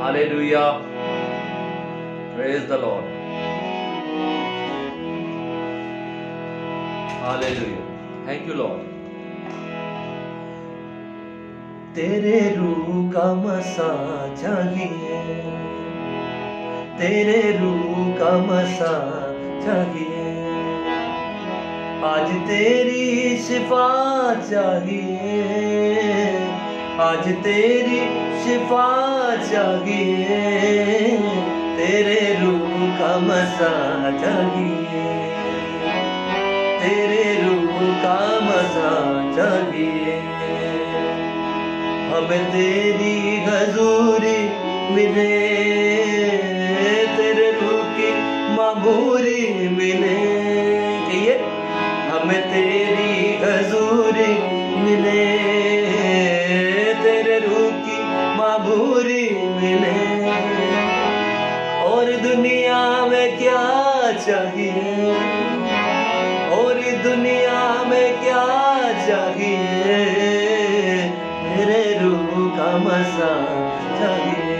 Hallelujah. Praise the Lord. Hallelujah. Thank you, Lord. तेरे रूह का मसा चाहिए, तेरे रूह का मसा चाहिए, आज तेरी शिफा चाहिए, आज तेरी शिफा चाहिए, तेरे रूह का मसा चाहिए, तेरे रूह का मसा चाहिए, हमें तेरी हजूरी मिले, तेरे रूह की मामूरी मिले, कहिए हमें तेरी हजूरी मिले, तेरे रूह की मामूरी मिले, और दुनिया में क्या चाहिए, और दुनिया में क्या चाहिए, तेरे रूह का मसा चाहिए,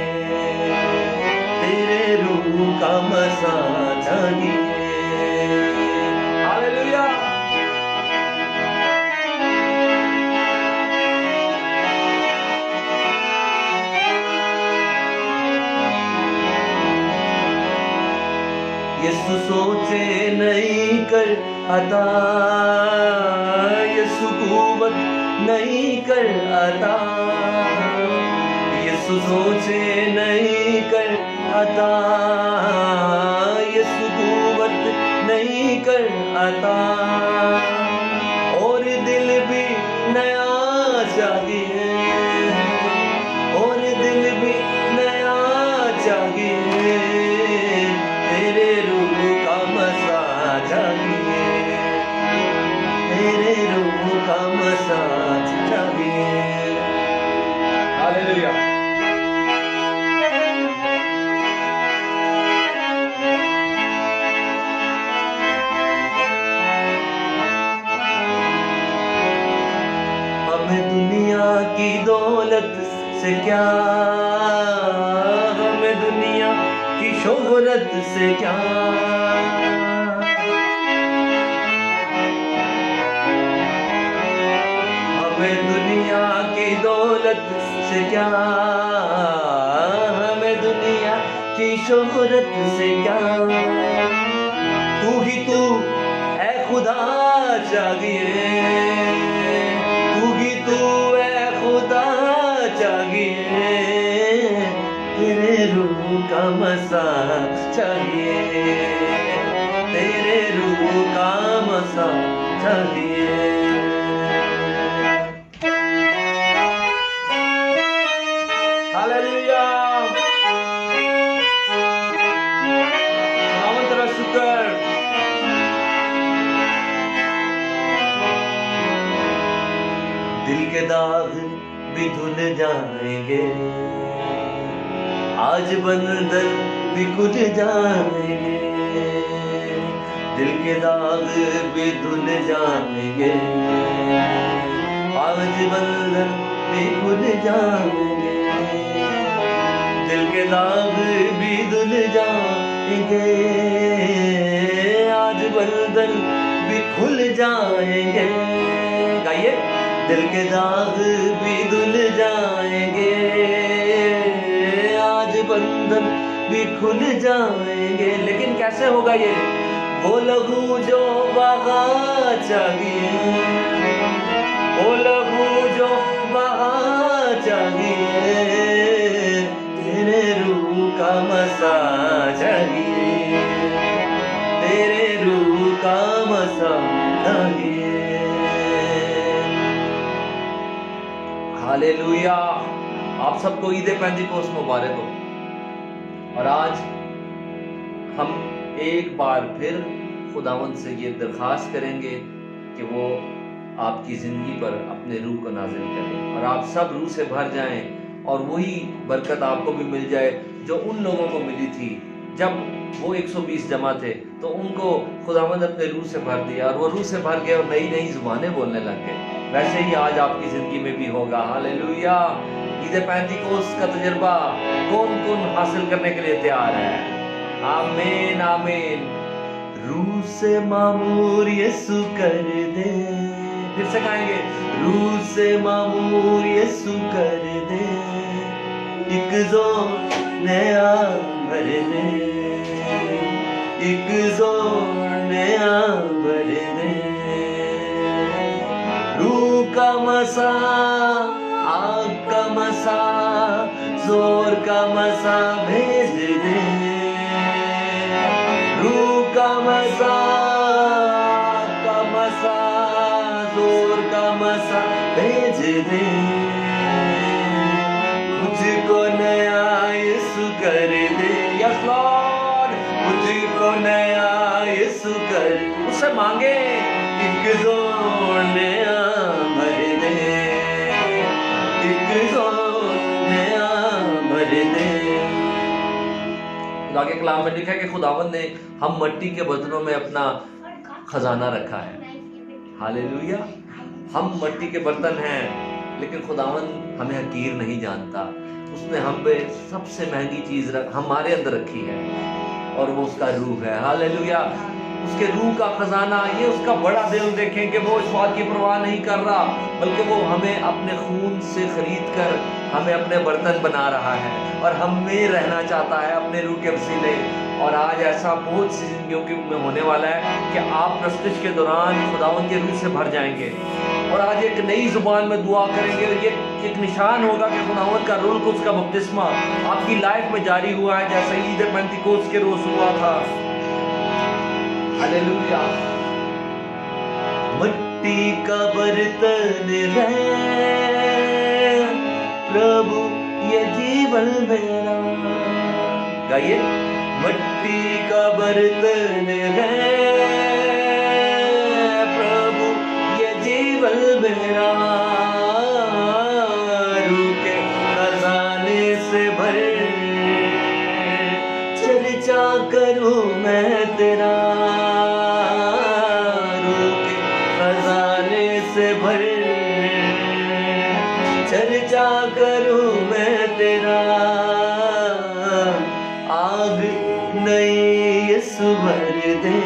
तेरे रूह का मसा चाहिए। हालेलुया। यीशु सोचे नहीं कर अता, यीशु कुव्वत नहीं कर अता, यीशु सोचे नहीं कर अता, यीशु कुव्वत नहीं कर अता, और दिल भी नया चाहिए, और दिल भी नया चाहिए, तेरे रूह का मसा चाहिए, तेरे रूह का मसा चाहिए। हालेलुया। हमें दुनिया की दौलत से क्या, हमें दुनिया की शोहरत से क्या, हमें दुनिया की दौलत से क्या, हमें दुनिया की शोहरत से क्या, तू ही तू है खुदा चाहिए, तू ही तू है खुदा चाहिए, तेरे रूह का मसा चाहिए, तेरे रूह का मसा चाहिए। हालेलुया। खुदावंद तेरा शुक्र। दिल के दाग भी धुल जाएंगे, आज बंधन भी खुल जाएंगे, दिल के दाग भी धुल जाएंगे, आज बंधन भी खुल जाएंगे, दिल के दाग भी धुल जाएंगे, आज बंधन भी खुल जाएंगे, गाइए दिल के दाग भी धुल जाएंगे, आज बंधन भी खुल जाएंगे, लेकिन कैसे होगा ये, वो लहू जो बहा चाहिए, वो लहू जो बहा चाहिए, तेरे रूह का मसा चाहिए, तेरे रूह का मसा चाहिए। हालेलुया। आप सबको ईद पेंतिकोस्त मुबारक हो। और आज हम एक बार फिर खुदावंद से ये दरख्वास्त करेंगे कि वो आपकी ज़िंदगी पर अपने रूह को नाज़िल करें और आप सब रूह से भर जाएं और वही बरकत आपको भी मिल जाए जो उन लोगों को मिली थी जब वो 120 जमा थे, तो उनको खुदावंद अपने रूह से भर दिया और वो रूह से भर गए और नई नई जुबानें बोलने लग गए। वैसे ही आज आपकी ज़िंदगी में भी होगा। हालेलुया। ईद पेंटिकोस्ट का तजुर्बा कौन कौन हासिल करने के लिए तैयार है? आमीन आमीन। रूह से मामूर यीशु कर दे, फिर से गाएंगे, रूह से मामूर यीशु कर दे, एक जोर नया भर दे, एक जोर नया भर दे। रूह का मसा, आग का मसा, जोर का मसा भेज दे, रूह का मसा, का मसा, जोर का मसा भेज दे, मुझको नया यीशु कर दे। यस लॉर्ड, मुझको नया यीशु कर, उससे मांगे, एक जोर नया भर दे, एक जोर नया भर दे। आगे कलाम में लिखा है कि खुदावंद ने हम मिट्टी के बर्तनों में अपना खजाना रखा है। हालेलुया। हम मिट्टी के बर्तन हैं, लेकिन खुदावंद हमें हकीर नहीं जानता। उसने हम पे सबसे महंगी चीज हमारे अंदर रखी है, और वो उसका रूह है। हालेलुया। उसके रूह का खजाना, ये उसका बड़ा दिल। देखें कि वो इस बात की परवाह नहीं कर रहा, बल्कि वो हमें अपने खून से खरीद कर हमें अपने बर्तन बना रहा है और हम में रहना चाहता है अपने रूह के वसीले। और आज ऐसा बहुत सी जिंदगियों में होने वाला है कि आप प्रस्तुत के दौरान खुदावंद के रूह से भर जाएंगे और आज एक नई जुबान में दुआ करेंगे। और ये एक निशान होगा कि खुदावंद का रूह कुछ का बपतिस्मा आपकी लाइफ में जारी हुआ है, जैसे ईद पेंटिकोस्ट के रोज हुआ था। हालेलुया। मिट्टी का बर्तन है प्रभु ये जीवन मेरा, गाइए। मिट्टी का बर्तन है प्रभु ये जीवन मेरा, रूह के खजाने से भर चर्चा करूं मैं तेरा, रूह के खजाने से भर चर्चा करूं मैं तेरा। आग नई यीशु भर दे,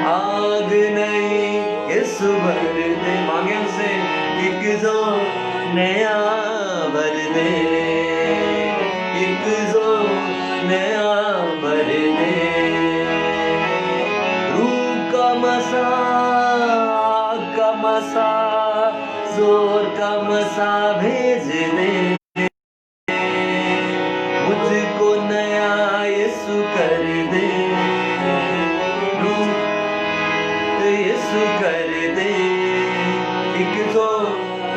आग नई यीशु भर दे। मांगे उसे, एक जोर नया भर दे, एक जोर नया भर दे। रूह का मसा, का मसा, जोर का मसा भेज दे, मुझको नया यीशु कर दे, रूह यीशु कर दे, एक जोर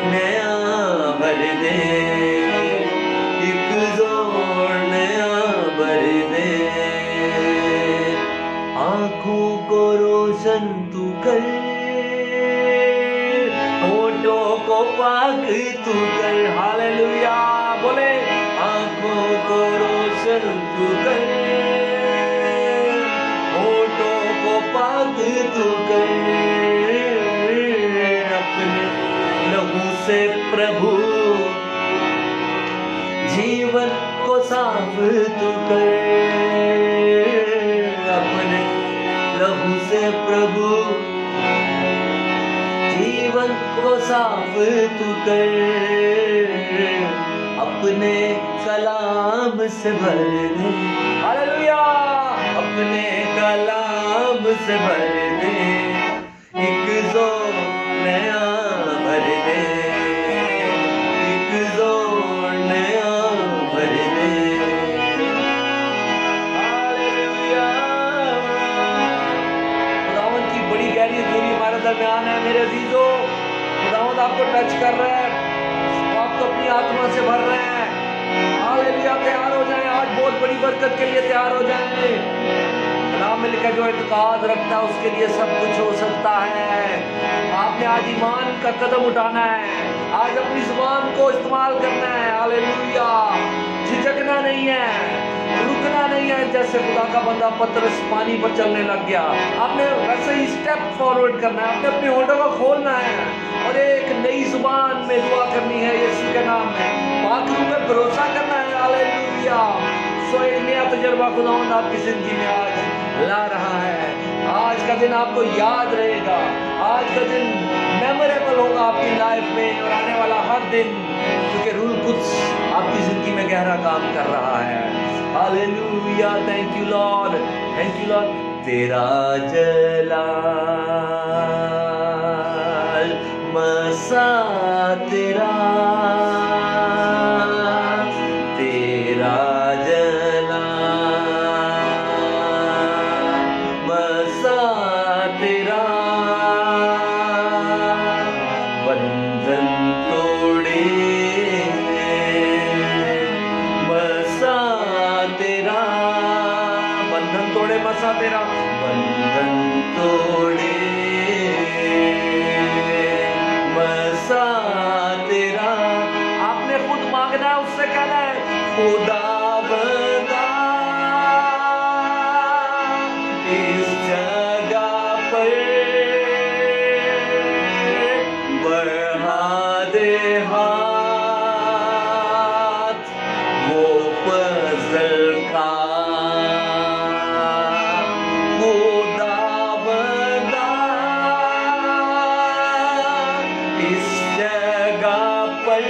नया भर दे, एक जोर नया भर दे। आंखों को रोशन तू कर, होठों को पाक तू कर। हालेलुया। बोले, आंखों को रोशन तू कर, होठों को पाक तू कर। अपने लहू से प्रभु जीवन को साफ तू कर, अपने लहू से प्रभु जीवन को साफ तू कर। अपने कलाम से भर दे, हालेलुया, अपने कलाम से भर दे, एक जोर नया भर दे, एक जोर नया भर दे। हालेलुया। खुदावंद की बड़ी गहरी दूरी हमारे दरमियान है मेरे अजीजों। खुदावंद आपको टच कर रहा है, आपको अपनी आत्मा से भर रहे हैं। हालेलुया। तैयार हो जाएं, आज बहुत बड़ी बरकत के लिए तैयार हो जाएं। कलाम में लिखा, जो इत्काद रखता है उसके लिए सब कुछ हो सकता है। आपने आज ईमान का कदम उठाना है, आज अपनी जुबान को इस्तेमाल करना है। हालेलुया। झिझकना नहीं है, रुकना नहीं है। जैसे खुदा का बंदा पतरस पानी पर चलने लग गया, आपने वैसे ही स्टेप फॉरवर्ड करना है। आपने अपनी होठों को खोलना है, और एक नई जुबान में दुआ करनी है यीशु के नाम में, पाक रूह में भरोसा करना है। हालेलुया। सो एक नया तजुर्बा खुदावंद आपकी जिंदगी में आज ला रहा है। आज का दिन आपको याद रहेगा, आज का दिन मेमोरेबल होगा आपकी लाइफ में और आने वाला हर दिन, क्योंकि रूह कुछ आपकी जिंदगी में गहरा काम कर रहा है। Hallelujah. Thank you Lord, thank you Lord. तेरा जलाल मसा तेरा, तेरा जलाल मसा तेरा, बंधन तोड़े मसा तेरा, बंधन तोड़े मसा तेरा, बंधन तोड़े मसा तेरा। आपने खुद मांगना है, उससे कहना है खुदा बंदा इस जगह पर बढ़ा दे हाथ, वो फजल का खुदा बंदा इस जगह पर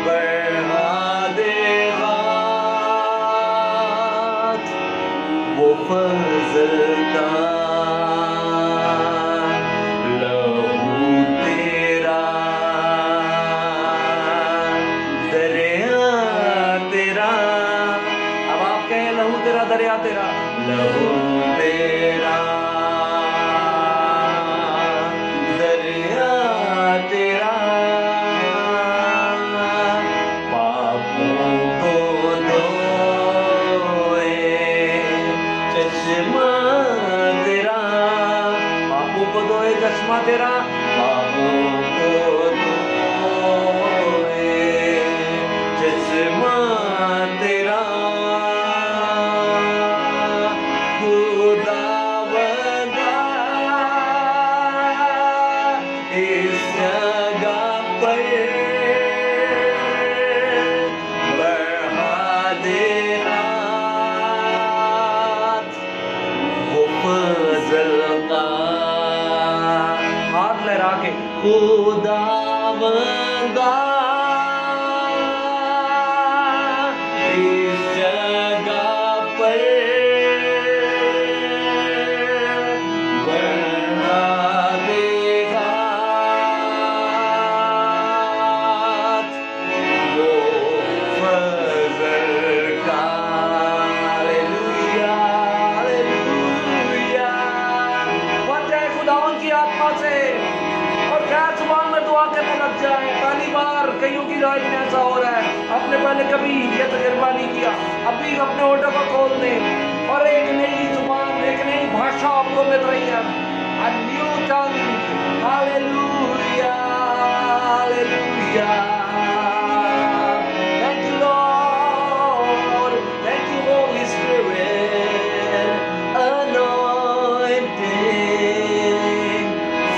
बढ़ा दे हाथ, वो फजल का लहू तेरा, दरिया तेरा। अब आप कहें लहू तेरा दरिया तेरा, लहू तेरा दरिया तेरा, पापों को धोए चश्मा तेरा, पापों को धोए चश्मा तेरा, पापों को धोए चश्मा तेरा, खुदा बंदा इस जगह पर बढ़ा दे हाथ, वो फजल का। हाथ लहरा के खुदा बंदा इस जगह पर बढ़ा दे हाथ, वो फजल का। Hallelujah, hallelujah. बन जाए खुदावन की आत्मा से और गैर जुबान में दुआ करने लग जाए। पहली बार कईयों की लाइफ में ऐसा हो रहा है, आपने पहले कभी ये तजुर्बा नहीं किया, अभी अपने होठों को खोल दें और एक नई जुबान, एक नई भाषा आपको मिल रही है। A new tongue. Hallelujah, hallelujah. Thank you, Lord. Thank you, Holy Spirit. Anointing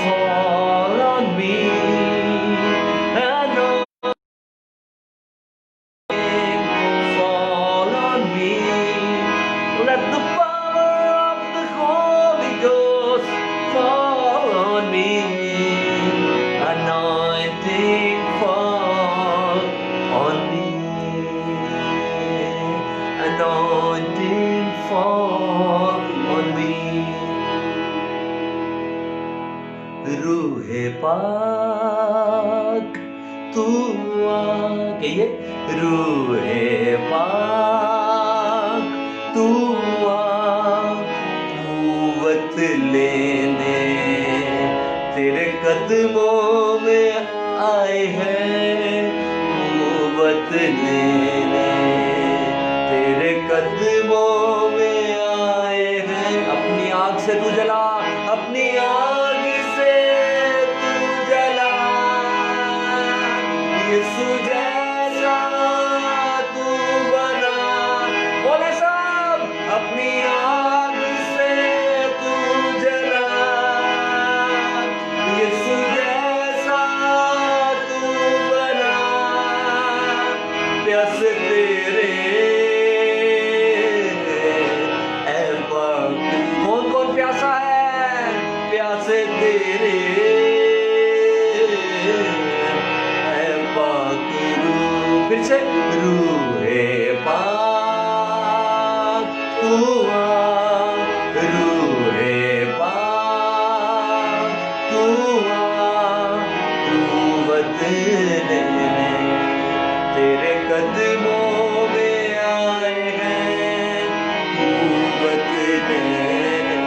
fall on me. Anointing fall on me. Let the power of the Holy Ghost fall on me. Anointing fall on me. Anointing fall on me. रूहे पाक तू आ, कहिए रूहे पाक तू आ, कुव्वत लेने तेरे कदमों में आए हैं, कुव्वत लेने तेरे कदमों में आए हैं। अपनी आग से तू जला, अपनी आग से तू जला, यीशु जैसा तू बना। बोले सब, अपनी आग से तू जला, से रूहे पाक तू आ, रूहे पाक तू आ, कुव्वत लेने तेरे कदमों में आए हैं, कुव्वत लेने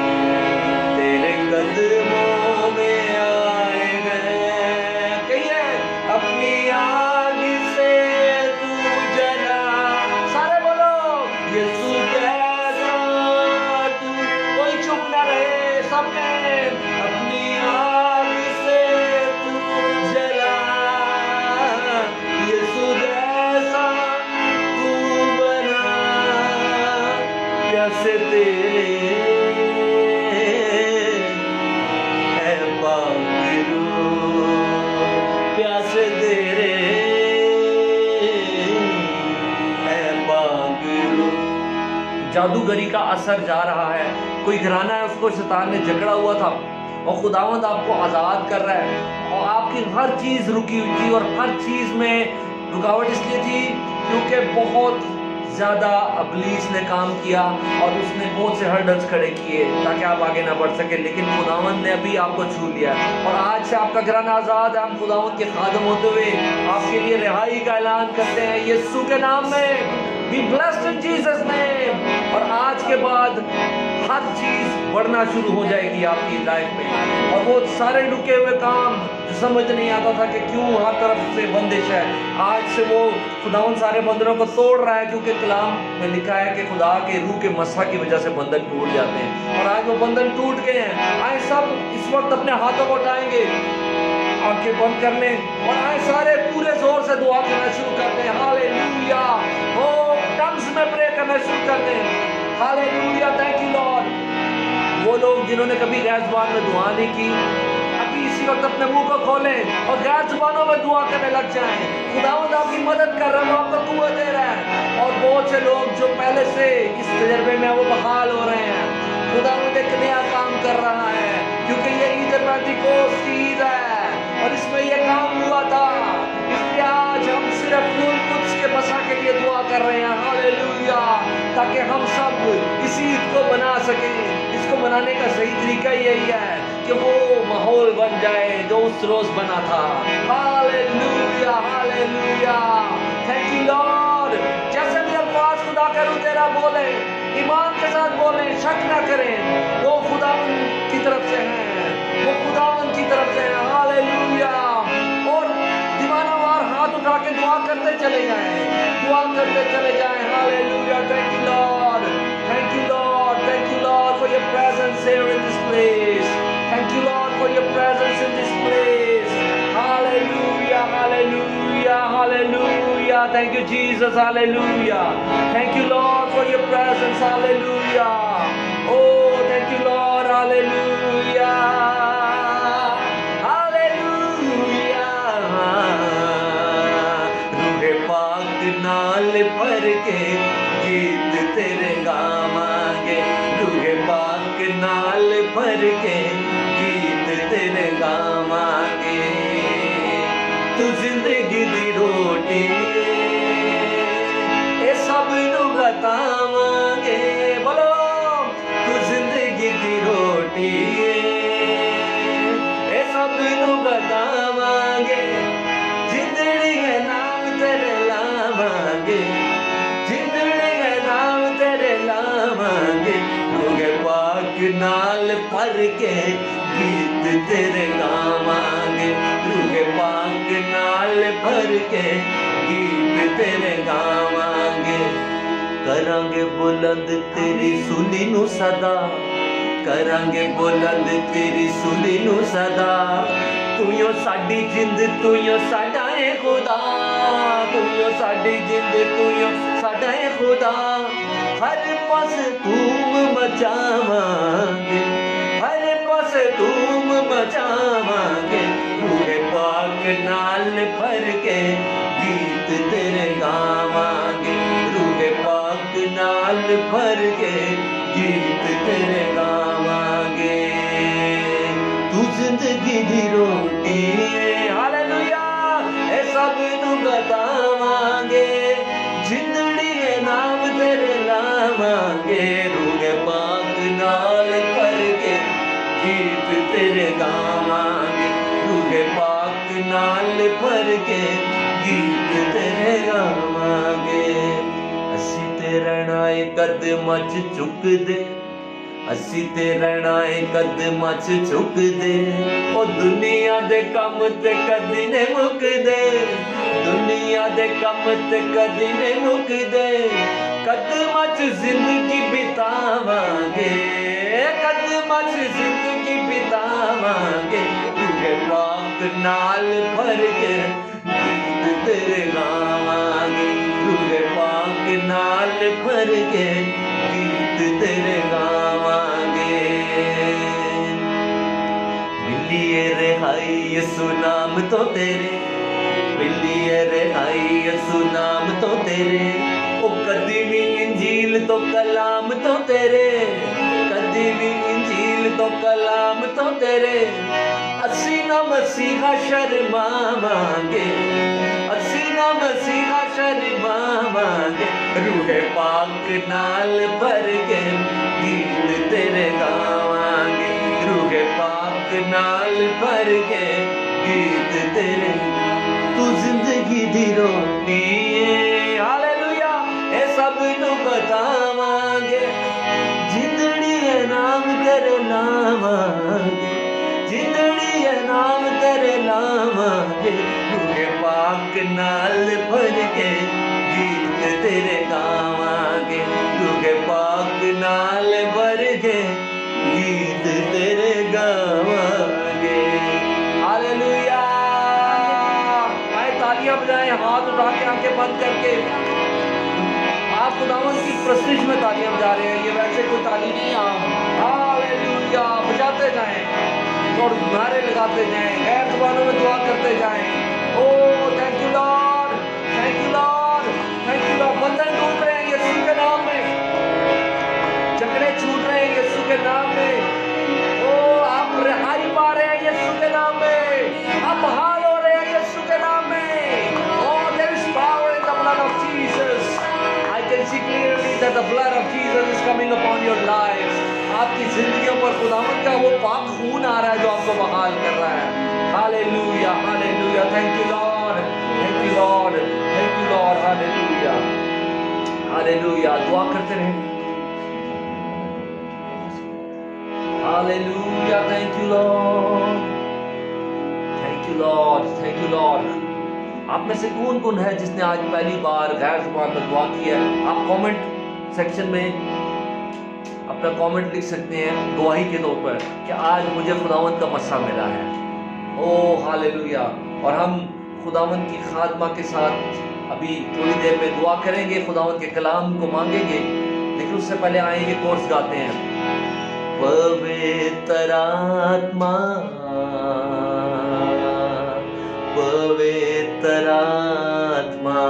तेरे कदमों में आए हैं। कहिए अपनी आग से तू जला, सारे बोलो यीशु कैसा तू, कोई चुप ना रहे सबने, अपनी आग से तू जला, यीशु जैसा तू बना, प्यासे तेरे है पागलू, प्यासे तेरे है पागलू। जादूगरी का असर जा रहा है, कोई घराना है उसको शैतान ने जकड़ा हुआ था और खुदावंद आपको आजाद कर रहा है, और आपकी हर चीज रुकी हुई थी, और हर चीज में रुकावट इसलिए थी क्योंकि बहुत ज्यादा अबलीस ने काम किया और उसने बहुत से हर्डल्स खड़े किए ताकि आप आगे ना बढ़ सके, लेकिन खुदावंद ने अभी आपको छू लिया और आज से आपका घराना आजाद है। हम खुदावंद के खादम होते हुए आपके लिए रिहाई का ऐलान करते हैं यीशु के नाम में, be blessed in Jesus name. और आज के बाद हर चीज बढ़ना शुरू हो जाएगी आपकी लाइफ में, और वो सारे रुके हुए काम जो समझ नहीं आता था कि क्यों हर तरफ से बंदिश है, आज से वो खुदावंद सारे बंधनों को तोड़ रहा है, क्योंकि कलाम में लिखा है कि खुदा के रूह के मसा की वजह से बंधन टूट जाते हैं, और आज वो बंधन टूट गए हैं। आए सब इस वक्त अपने हाथों को उठाएंगे, आंखें बंद कर लें, और आए सारे पूरे जोर से दुआ करना शुरू कर दें। हालेलुया, ओ टंग्स में प्रे करना शुरू कर दें। Hallelujah, thank you Lord. वो लोग जिन्होंने कभी गैर जुबान में दुआ नहीं की, अभी इसी वक्त अपने मुंह को खोलें और गैर जुबानों में दुआ करने लग जाएं। खुदावंद आपकी मदद कर रहा है, वो आपको कुव्वत दे रहा है, और बहुत से लोग जो पहले से इस तजर्बे में वो बहाल हो रहे हैं। खुदावंद एक नया काम कर रहा है, क्योंकि ये ईद पेंटिकोस्ट की ईद है और इसमें ये काम हुआ था, इसलिए आज हम सिर्फ रूह कुद्स के बसा के लिए दुआ कर रहे हैं। हालेलुया, ताकि हम सब इस ईद को बना सकें। इसको बनाने का सही तरीका यही है कि वो माहौल बन जाए जो उस रोज बना था। Hallelujah, hallelujah, thank you Lord. जैसे भी अल्फाज खुदा का रूह तेरा बोले, ईमान के साथ बोले, शक ना करें, वो खुदावंद की तरफ से हैं, वो खुदावंद की तरफ से हैं। हालेलुया, और दीवानावार हाथ उठा के दुआ करते चले जाएं, दुआ करते चले जाएं। Hallelujah, thank you Lord, thank you Lord, thank you Lord for your presence here in this place. Thank you Lord for your presence in this place. Hallelujah, hallelujah, hallelujah. Thank you Jesus, hallelujah. Thank you Lord for your presence, hallelujah. Oh, thank you Lord, hallelujah. रूहे पाक नाल भर के गीत तेरे गावांगे, रूहे पाक नाल भर के गीत तेरे गावांगे। तू जिंदगी दी रोटी ए सब नू बतावांगे, बोलो तू जिंदगी दी रोटी ए सब नू बतावांगे। जिंदड़ी है नाम तेरे लावांगे, जिंदड़ी है नाम तेरे लावांगे। रूहे पाक नाल भर के गीत तेरे गावांगे, रूहे पाक नाल भर के गीत तेरे गावांगे। करांगे बुलंद तेरी सुली नू सदा, करांगे बुलंद तेरी सुली नू सदा। तू यो साडी जिंद, तू यो साडा है खुदा, तू यो साडी जिंद, तू यो साडा है खुदा। हर पास धूम मचावांगे, हर पास धूम मचावांगे। रूहे पाक नाल भर के गीत तेरे गावांगे, रूहे पाक नाल भर के गीत तेरे गावांगे। तू जिंदगी दी रोटी, हालेलुया, ए सब नू बतावांगे। गीत तेरे गावांगे, रूहे पाक नाल भर के गीत तेरे गावांगे। असी ते रहना है कदमां च झुक दे, असी ते रहना है कदमां च झुक दे, ओ दुनिया दे कम ते कदी ने मुकदे, दुनिया दे कम ते कदी ने मुकदे, कदमां च जिंदगी बितावांगे, कदमां च जिंदगी बितावांगे, रूहे पाक नाल भर के गीत तेरे गावांगे, रूहे पाक नाल भर के गीत तेरे गावांगे। मिलिए रिहाई यीशु नाम तो तेरे, मिलिए रिहाई यीशु नाम तो तेरे, ओ कदी भी इंजील तो कलाम तो तेरे, कदी भी इंजील तो कलाम तो तेरे, असी ना मसीहा शर्मावांगे, असी ना मसीहा शर्मावांगे, रूहे पाक नाल भर के गीत तेरे गावांगे, रूहे पाक नाल भर के गीत तेरे। तू जिंदगी दी रोटी है, हालेलुया, ए सब नू बतावांगे, जिंदड़ी है नाम तेरे लावांगे, जिंदड़ी है नाम तेरे लावांगे, रूहे पाक नाल भर के गीत तेरे गावांगे, रूहे पाक नाल भर के गीत तेरे गावांगे। हालेलुया, आए तालियां बजाएं, हाथ उठा के आंखें बंद करके। आप खुदावंद की प्रस्तिश में तालियां बजा रहे हैं, ये वैसे कोई ताली नहीं है, आप हालेलुया बजाते जाएं और नारे लगाते जाएं, गैर जुबानों में दुआ करते जाएं। Oh thank you Lord, thank you Lord, thank you Lord. बंधन टूट रहे हैं यीशु के नाम में, जकड़े छूट रहे हैं यीशु के नाम में। ओ आप रिहाई पा रहे हैं यीशु के नाम में, आप बहाल हो रहे हैं यीशु के नाम में। Oh, there is power in the blood of Jesus. I can see clearly that the blood of Jesus is coming upon your lives. आपकी जिंदगियों पर खुदावंद का वो पाक खून आ रहा है जो आपको बहाल कर रहा है। Hallelujah, hallelujah, thank you Lord, thank you Lord, thank you Lord, hallelujah, hallelujah. दुआ करते रहें। Hallelujah, thank you Lord, thank you Lord, thank you Lord. आप में से कौन कौन है जिसने आज पहली बार गैर जुबान में दुआ की है? आप कमेंट सेक्शन में अपना कमेंट लिख सकते हैं गवाही के तौर पर कि आज मुझे खुदावंद का मसा मिला है। ओ हालेलुया। और हम खुदावंद की खादमा के साथ अभी थोड़ी देर में दुआ करेंगे, खुदावंद के कलाम को मांगेंगे, लेकिन उससे पहले आएंगे कोर्स गाते हैं। पवित्र आत्मा, पवित्र आत्मा,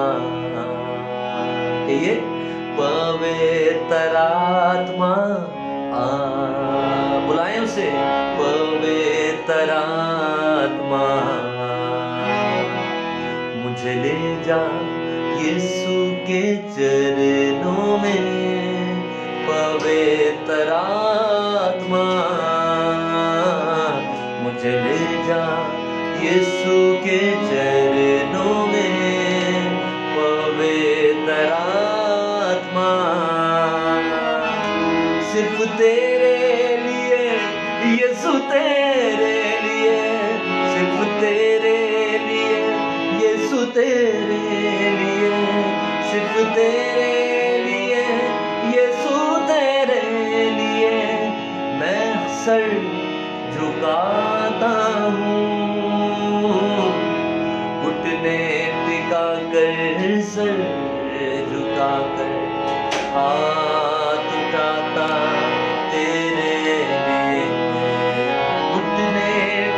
ये पवित्र आत्मा बुलाएं उसे। पवित्र आत्मा मुझे ले जा यीशु के चरणों में, पवित्र आत्मा मुझे ले जा यीशु के चरणों में, पवित्र आत्मा सिर्फ तेरे लिए यीशु, तेरे लिए, सिर्फ तेरे लिए यीशु, तेरे लिए, सिर्फ तेरे लिए यीशु, तेरे लिए मैं सर झुकाता हूँ, घुटने टिका कर सर झुका कर हाथ उठाता तेरे लिए, घुटने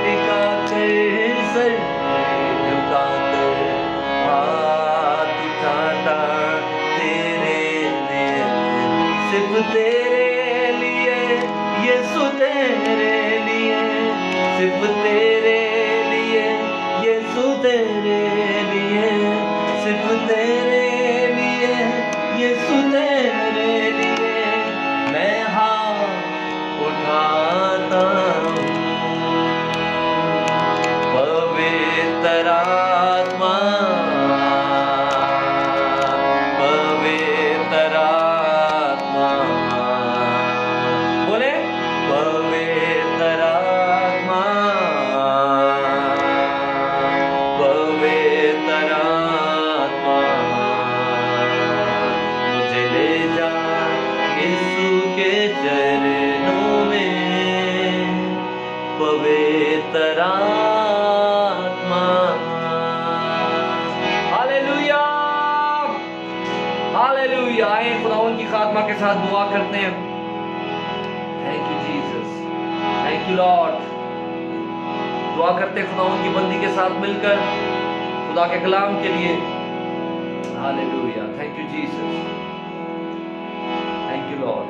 टिका कर सर झुका कर हाथ उठाता तेरे लिए, सिर्फ तेरे लिए यीशु, तेरे लिए, सिर्फ तेरे लिए यीशु, तेरे लिए, सिर्फ तेरे लिए यीशु, तेरे लिए मैं हाथ उठाता हूँ। पवित्र आत्मा। Hallelujah, hallelujah. आए खुदावंद की खात्मा के साथ दुआ करते हैं। Thank you Jesus, thank you Lord. दुआ करते हैं खुदावंद की बंदी के साथ मिलकर खुदा के कलाम के लिए। Hallelujah, thank you Jesus, thank you Lord,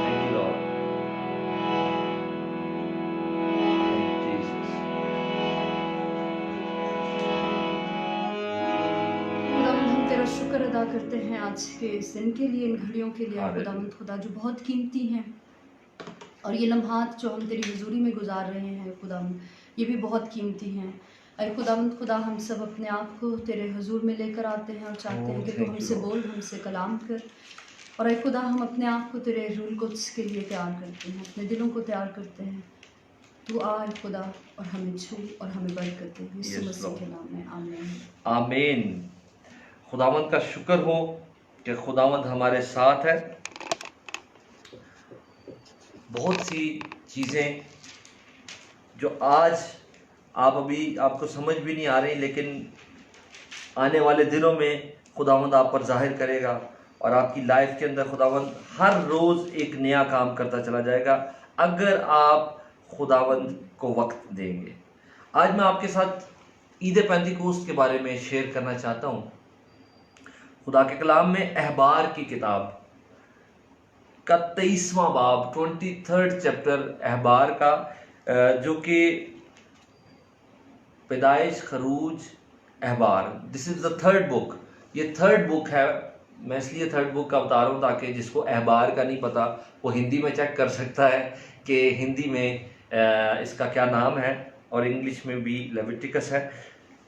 thank you Lord, thank you Jesus. खुदावंद हम तेरा शुक्र अदा करते हैं आज के इस दिन के लिए, इन घड़ियों के लिए खुदावंद खुदा जो बहुत कीमती हैं, और ये लम्हात जो हम तेरी हुजूरी में गुजार रहे हैं खुदावंद, ये भी बहुत कीमती हैं। अरे खुदावंद खुदा, हम सब अपने आप को तेरे हुजूर में लेकर आते हैं और चाहते हैं कि तू हमसे बोल, हमसे कलाम कर। और अरे खुदा, हम अपने आप को तेरे रूल कुद्स के लिए तैयार करते हैं, अपने दिलों को तैयार करते हैं। तू आ खुदा और हमें छू और हमें बरकत दे, यीशु मसीह के नाम में आमीन। आमीन। खुदावंद का शुक्र हो कि खुदावंद हमारे साथ है। बहुत सी चीज़ें जो आज आप अभी आपको समझ भी नहीं आ रही, लेकिन आने वाले दिनों में खुदावंद आप पर जाहिर करेगा और आपकी लाइफ के अंदर खुदावंद हर रोज़ एक नया काम करता चला जाएगा अगर आप खुदावंद को वक्त देंगे। आज मैं आपके साथ ईद पेंतिकोस्त के बारे में शेयर करना चाहता हूँ। खुदा के कलाम में अहबार की किताब का 23वां बाब, 23rd चैप्टर अहबार का, जो कि पैदाइश, खरूज, अहबार, this is the third book. ये थर्ड बुक है। मैं इसलिए थर्ड बुक का बता रहा हूँ ताकि जिसको अहबार का नहीं पता वो हिंदी में चेक कर सकता है कि हिंदी में इसका क्या नाम है, और इंग्लिश में भी लेविटिकस है।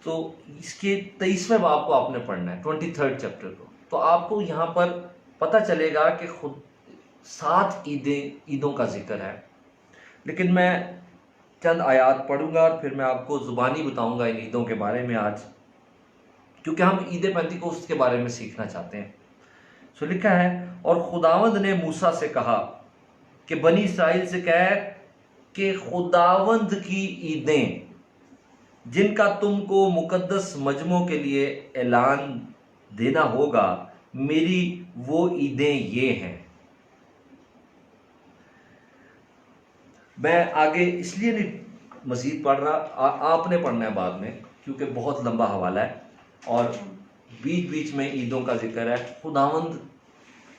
तो इसके 23वें बाब को आपने पढ़ना है, 23rd चैप्टर को। तो आपको यहाँ पर पता चलेगा कि खुद 7 ईदों का जिक्र है। लेकिन मैं चंद आयात पढ़ूंगा और फिर मैं आपको ज़ुबानी बताऊंगा इन ईदों के बारे में आज, क्योंकि हम ईद पेंतिकोस्त के बारे में सीखना चाहते हैं। सो लिखा है, और खुदावंद ने मूसा से कहा कि बनी इस्राएल से कह कि खुदावंद की ईदें जिनका तुमको मुकद्दस मजमों के लिए ऐलान देना होगा, मेरी वो ईदें ये हैं। मैं आगे इसलिए नहीं मज़ीद पढ़ रहा, आपने पढ़ना है बाद में, क्योंकि बहुत लंबा हवाला है और बीच बीच में ईदों का जिक्र है। खुदावंद,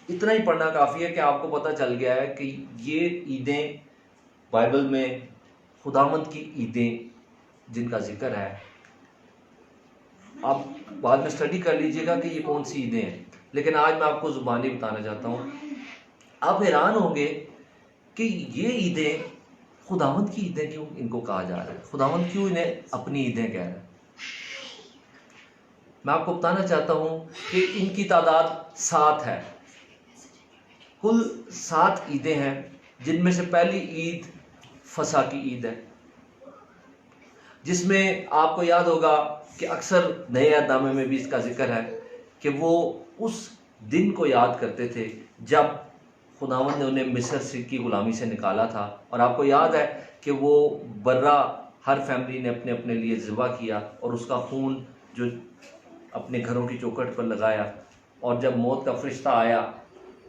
इतना ही पढ़ना काफ़ी है कि आपको पता चल गया है कि ये ईदें बाइबल में खुदावंद की ईदें जिनका जिक्र है। आप बाद में स्टडी कर लीजिएगा कि ये कौन सी ईदें हैं, लेकिन आज मैं आपको ज़ुबानी बताना चाहता हूँ। आप हैरान होंगे कि ये ईदें खुदावंद की ईदें क्यों इनको कहा जा रहा है, खुदावंद क्यों इन्हें अपनी ईदें कह रहा है। मैं आपको बताना चाहता हूँ कि इनकी तादाद 7 है। कुल 7 ईदें हैं, जिनमें से पहली ईद फसा की ईद है, जिसमें आपको याद होगा कि अक्सर नए अहदनामे में भी इसका जिक्र है कि वो उस दिन को याद करते थे जब खुदावंद ने उन्हें मिस्र से की गुलामी से निकाला था। और आपको याद है कि वो बर्रा हर फैमिली ने अपने अपने लिए ज़िबा किया और उसका खून जो अपने घरों की चौखट पर लगाया, और जब मौत का फरिश्ता आया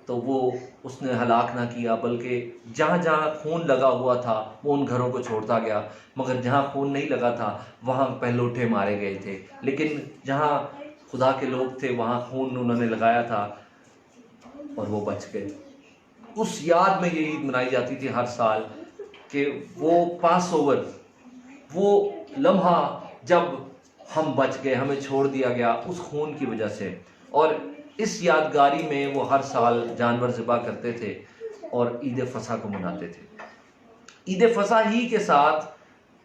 तो वो उसने हलाक ना किया, बल्कि जहाँ जहाँ खून लगा हुआ था वो उन घरों को छोड़ता गया, मगर जहाँ खून नहीं लगा था वहाँ पहलौठे मारे गए थे। लेकिन जहाँ खुदा के लोग थे वहाँ खून उन्होंने लगाया था और वो बच गए। उस याद में ये ईद मनाई जाती थी हर साल कि वो पास ओवर, वो लम्हा जब हम बच गए, हमें छोड़ दिया गया उस खून की वजह से। और इस यादगारी में वो हर साल जानवर ज़िबा करते थे और ईद फसा को मनाते थे। ईद फसा ही के साथ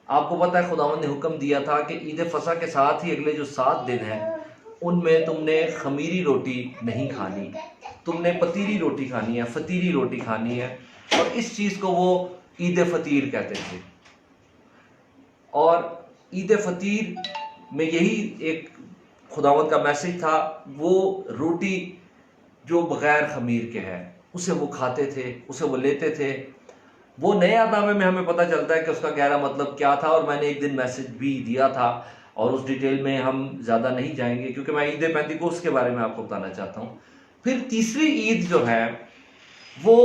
आपको पता है खुदावंद ने हुक्म दिया था कि ईद फसा के साथ ही अगले जो 7 दिन हैं उनमें तुमने खमीरी रोटी नहीं खानी, तुमने पतीरी रोटी खानी है, फतीरी रोटी खानी है। और इस चीज़ को वो ईद फतीर कहते थे। और ईद फतीर में यही एक खुदावंद का मैसेज था, वो रोटी जो बग़ैर खमीर के है उसे वो खाते थे, उसे वो लेते थे। वो नए अहदनामे में हमें पता चलता है कि उसका गहरा मतलब क्या था, और मैंने एक दिन मैसेज भी दिया था, और उस डिटेल में हम ज़्यादा नहीं जाएंगे क्योंकि मैं ईद पेंतिकोस्त के बारे में आपको बताना चाहता हूँ। फिर तीसरी ईद जो है वो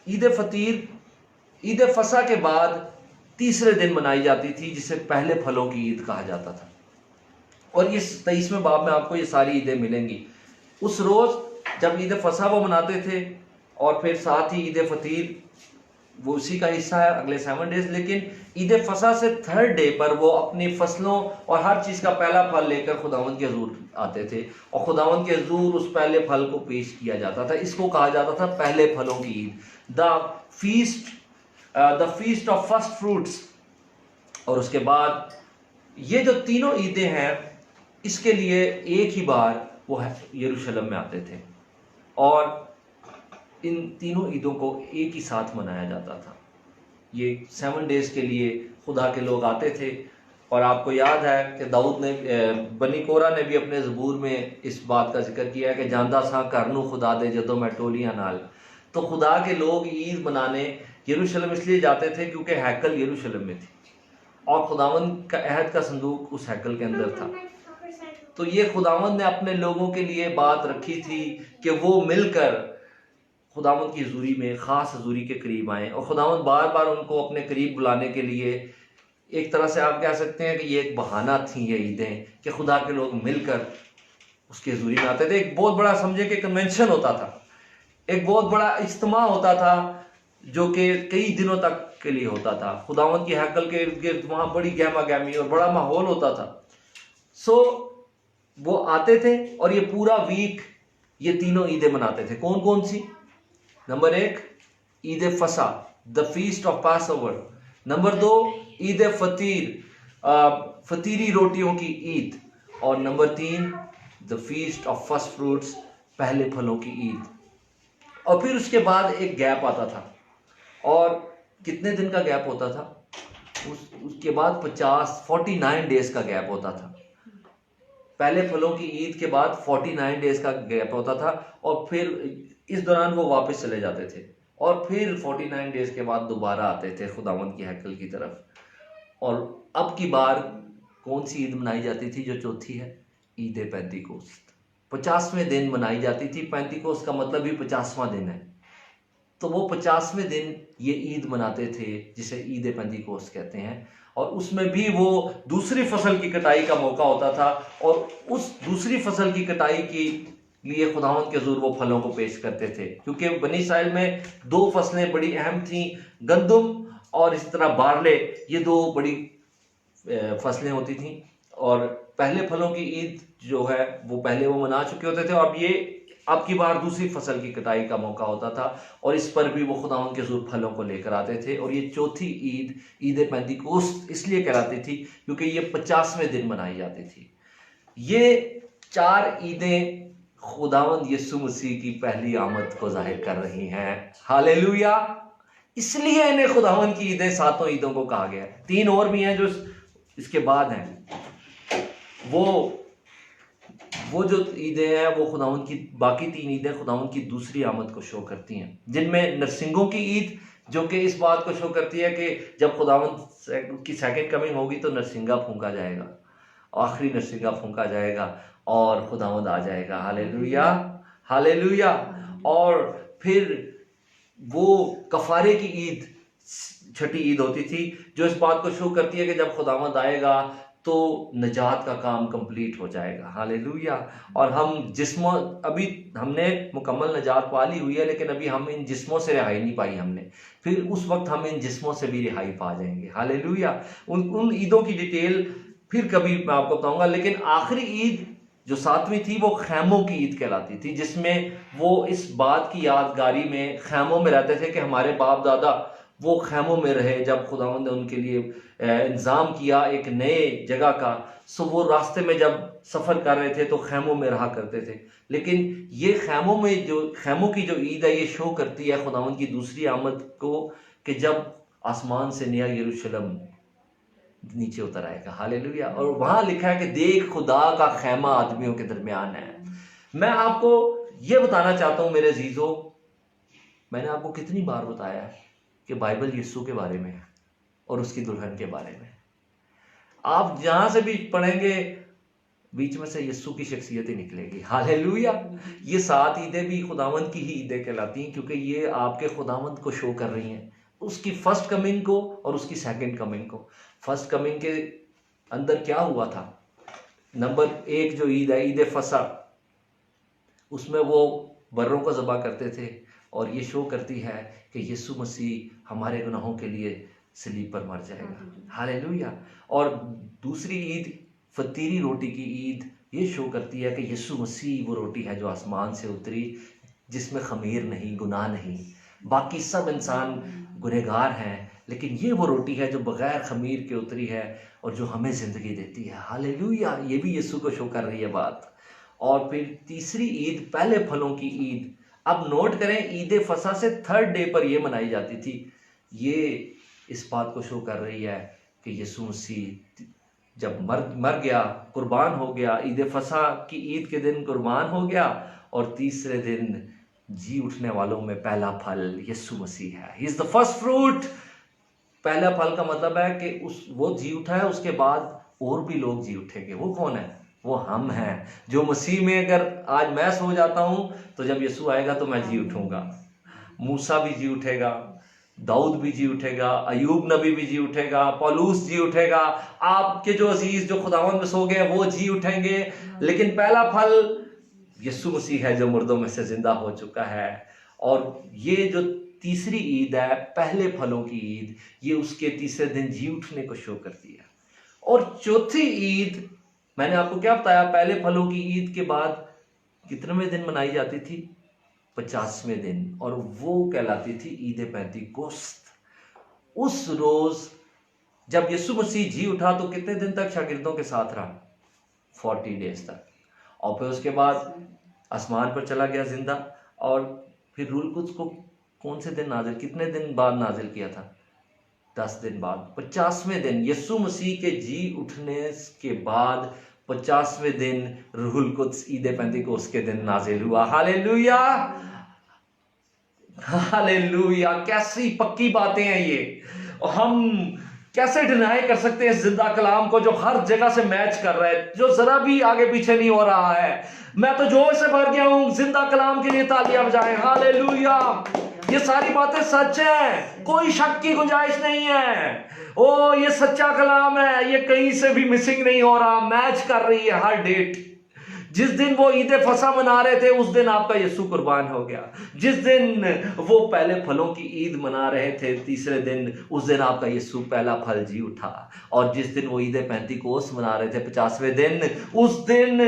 ईद फतीर, ईद फसा के बाद तीसरे दिन मनाई जाती थी, जिसे पहले फलों की ईद कहा जाता था। और ये 23वें बाब में आपको ये सारी ईदें मिलेंगी। उस रोज़ जब ईद फसा वो मनाते थे, और फिर साथ ही ईद फतीर वो उसी का हिस्सा है, अगले 7 डेज। लेकिन ईद फसा से 3rd डे पर वो अपनी फसलों और हर चीज़ का पहला फल लेकर खुदावंद के हुजूर आते थे, और खुदावंद के हुजूर उस पहले फल को पेश किया जाता था। इसको कहा जाता था पहले फलों की Eid, the feast of first fruits. और उसके बाद ये जो तीनों ईदें हैं, इसके लिए एक ही बार वो यरूशलेम में आते थे, और इन तीनों ईदों को एक ही साथ मनाया जाता था। ये 7 डेज के लिए खुदा के लोग आते थे। और आपको याद है कि दाऊद ने, बनी कोरा ने भी अपने ज़बूर में इस बात का जिक्र किया है कि जांदा सा कर नू खुदा दे जदों मैं टोलियां नाल। तो खुदा के लोग ईद मनाने यरूशलेम इसलिए जाते थे क्योंकि हैकल यरूशलेम में थी, और खुदावंद का अहद का संदूक उस हैकल के अंदर था। तो ये खुदावंद ने अपने लोगों के लिए बात रखी थी कि वो मिलकर खुदावंद की हजूरी में, ख़ास हजूरी के करीब आएँ। और खुदावंद बार बार उनको अपने करीब बुलाने के लिए, एक तरह से आप कह सकते हैं कि ये एक बहाना थी ये ईदें, कि खुदा के लोग मिलकर उसकी हजूरी में आते थे। एक बहुत बड़ा समझे कि कन्वेंशन होता था, एक बहुत बड़ा इज्तिमा होता था, जो कि कई दिनों तक के लिए होता था। खुदावंद की हैकल के इर्द गिर्द वहाँ बड़ी गहमा गहमी और बड़ा माहौल होता था। सो वो आते थे, और ये पूरा वीक ये तीनों ईदें मनाते थे। कौन कौन सी? नंबर 1 ईद फसा, the feast of passover. Number 2 ईद फतीर, फतीरी रोटियों की ईद। और number 3 the feast of first fruits, पहले फलों की ईद। और फिर उसके बाद एक गैप आता था, और कितने दिन का गैप होता था? उसके बाद 49 डेज का गैप होता था। पहले फलों की ईद के बाद 49 डेज का गैप होता था, और फिर इस दौरान वो वापस चले जाते थे, और फिर 49 डेज के बाद दोबारा आते थे खुदावंद की हैकल की तरफ। और अब की बार कौन सी ईद मनाई जाती थी जो चौथी है? ईद पेंतिकोस्त। 50वें दिन मनाई जाती थी। पेंतिकोस्त का मतलब भी 50वां दिन है। तो वो 50वें दिन ये ईद मनाते थे, जिसे ईद पेंतिकोस्त कहते हैं। और उसमें भी वो दूसरी फसल की कटाई का मौका होता था, और उस दूसरी फसल की कटाई की लिए खुदावंद के हुजूर वो फलों को पेश करते थे, क्योंकि बनी इस्राएल में 2 फसलें बड़ी अहम थीं, गंदुम और इस तरह बारले। ये 2 बड़ी फसलें होती थीं, और पहले फलों की ईद जो है वो पहले वो मना चुके होते थे, और ये अब की बार दूसरी फसल की कटाई का मौका होता था, और इस पर भी वो खुदावंद के हुजूर फलों को लेकर आते थे। और ये चौथी ईद, ईद पेंतिकोस्त इसलिए कहलाती थी क्योंकि ये 50वें दिन मनाई जाती थी। ये 4 ईदें खुदावंद यीशु मसीह की पहली आमद को जाहिर कर रही हैं। हालेलुया। इसलिए इन्हें खुदावंद की ईदें, 7 ईदों को कहा गया है। 3 और भी हैं जो इसके बाद हैं। वो जो ईदें हैं वो खुदावंद की, बाकी 3 ईदें खुदावंद की दूसरी आमद को शो करती हैं, जिनमें नरसिंगों की ईद, जो कि इस बात को शो करती है कि जब खुदावंद की सेकंड कमिंग होगी तो नरसिंगा फूंका जाएगा, आखिरी नरसिंगा फूंका जाएगा, और खुदावंद आ जाएगा। Hallelujah, hallelujah. और फिर वो कफारे की ईद, छठी ईद होती थी, जो इस बात को शो करती है कि जब खुदावंद आएगा तो नजात का काम कंप्लीट हो जाएगा। हालेलुया। और हम जिस्मों, अभी हमने मुकम्मल नजात पा ली हुई है, लेकिन अभी हम इन जिस्मों से रिहाई नहीं पाई हमने। फिर उस वक्त हम इन जिस्मों से भी रिहाई पा जाएंगे। हालेलुया। उन ईदों की डिटेल फिर कभी मैं आपको बताऊंगा। लेकिन आखिरी ईद जो 7वीं थी वो खैमों की ईद कहलाती थी, जिसमें वो इस बात की यादगारी में खैमों में रहते थे कि हमारे बाप दादा वो खैमों में रहे जब खुदावंद ने उनके लिए इंतज़ाम किया एक नए जगह का। सो वो रास्ते में जब सफ़र कर रहे थे तो खैमों में रहा करते थे। लेकिन ये खैमों की जो ईद है, ये शो करती है खुदावंद की दूसरी आमद को, कि जब आसमान से नया यरूशलेम नीचे उतर आएगा। हालेलुया। और वहां लिखा है कि देख खुदा का खैमा आदमियों के दरमियान है। मैं आपको ये बताना चाहता हूं मेरे अजीजों मैंने आपको कितनी बार बताया है कि बाइबल यीशु के बारे में है और उसकी दुल्हन के बारे में। आप जहां से भी पढ़ेंगे बीच में से यीशु की शख्सियत ही निकलेगी। हालेलुया। ये 7 ईदें भी खुदावंद की ही ईदें कहलाती हैं, क्योंकि ये आपके खुदावंद को शो कर रही हैं, उसकी फर्स्ट कमिंग को और उसकी सेकंड कमिंग को। फर्स्ट कमिंग के अंदर क्या हुआ था? नंबर 1 जो ईद है, ईद फसा, उसमें वो बर्रों को ज़बह करते थे और ये शो करती है कि यीशु मसीह हमारे गुनाहों के लिए सलीब पर मर जाएगा। हालेलुया। और दूसरी ईद फतीरी रोटी की ईद ये शो करती है कि यीशु मसीह वो रोटी है जो आसमान से उतरी, जिसमें खमीर नहीं, गुनाह नहीं। बाकी सब इंसान गुनहगार हैं, लेकिन ये वो रोटी है जो बगैर खमीर के उतरी है और जो हमें ज़िंदगी देती है। हालेलुया। ये भी यीशु को शो कर रही है बात। और फिर तीसरी ईद पहले फलों की ईद। अब नोट करें, ईद फसा से 3rd डे पर यह मनाई जाती थी। ये इस बात को शो कर रही है कि यीशु मसीह जब मर गया, कुर्बान हो गया, ईद फसा की ईद के दिन कुर्बान हो गया और तीसरे दिन जी उठने वालों में पहला फल यीशु मसीह है। He is the first fruit. पहला फल का मतलब है कि वो जी उठा है, उसके बाद और भी लोग जी उठेंगे। वो कौन है? वो हम हैं जो मसीह में, अगर आज मैं सो जाता हूं तो जब यीशु आएगा तो मैं जी उठूंगा। मूसा भी जी उठेगा, दाऊद भी जी उठेगा, अयूब नबी भी जी उठेगा, पौलुस जी उठेगा, आपके जो अजीज जो खुदावंद में सो गए वो जी उठेंगे। लेकिन पहला फल यीशु मसीह है जो मुर्दों में से जिंदा हो चुका है। और ये जो तीसरी ईद है, पहले फलों की ईद, ये उसके तीसरे दिन जी उठने को शो करती है। और चौथी ईद मैंने आपको क्या बताया, पहले फलों की ईद के बाद कितनेवें दिन मनाई जाती थी? 50वें दिन, और वो कहलाती थी ईद पेंतीकोस्त। उस रोज जब यीशु मसीह जी उठा तो कितने दिन तक शागिर्दों के साथ रहा? 40 डेज तक। और फिर उसके बाद आसमान पर चला गया जिंदा। और फिर रूल कुछ को कौन से दिन नाजिल, कितने दिन बाद नाजिल किया था? 10 दिन बाद। 50वें दिन यीशु मसीह के जी उठने के बाद 50वें दिन रूहुल कुद्स ईद पेंतीकोस्त के दिन नाजिल हुआ। Hallelujah, hallelujah. कैसी पक्की बातें हैं ये। हम कैसे डिनाई कर सकते हैं इस जिंदा कलाम को जो हर जगह से मैच कर रहा है, जो जरा भी आगे पीछे नहीं हो रहा है। मैं तो जोश से भर गया हूं। जिंदा कलाम के लिए तालियां बजाएं। हालेलुया। ये सारी बातें सच हैं, कोई शक की गुंजाइश नहीं है। ओ ये सच्चा कलाम है, ये कहीं से भी मिसिंग नहीं हो रहा, मैच कर रही है हर डेट। जिस दिन वो ईद फसा मना रहे थे उस दिन आपका यीशु कुर्बान हो गया। जिस दिन वो पहले फलों की ईद मना रहे थे तीसरे दिन, उस दिन आपका यीशु पहला फल जी उठा। और जिस दिन वो ईद पेंतीकोस्त मना रहे थे 50वें दिन, उस दिन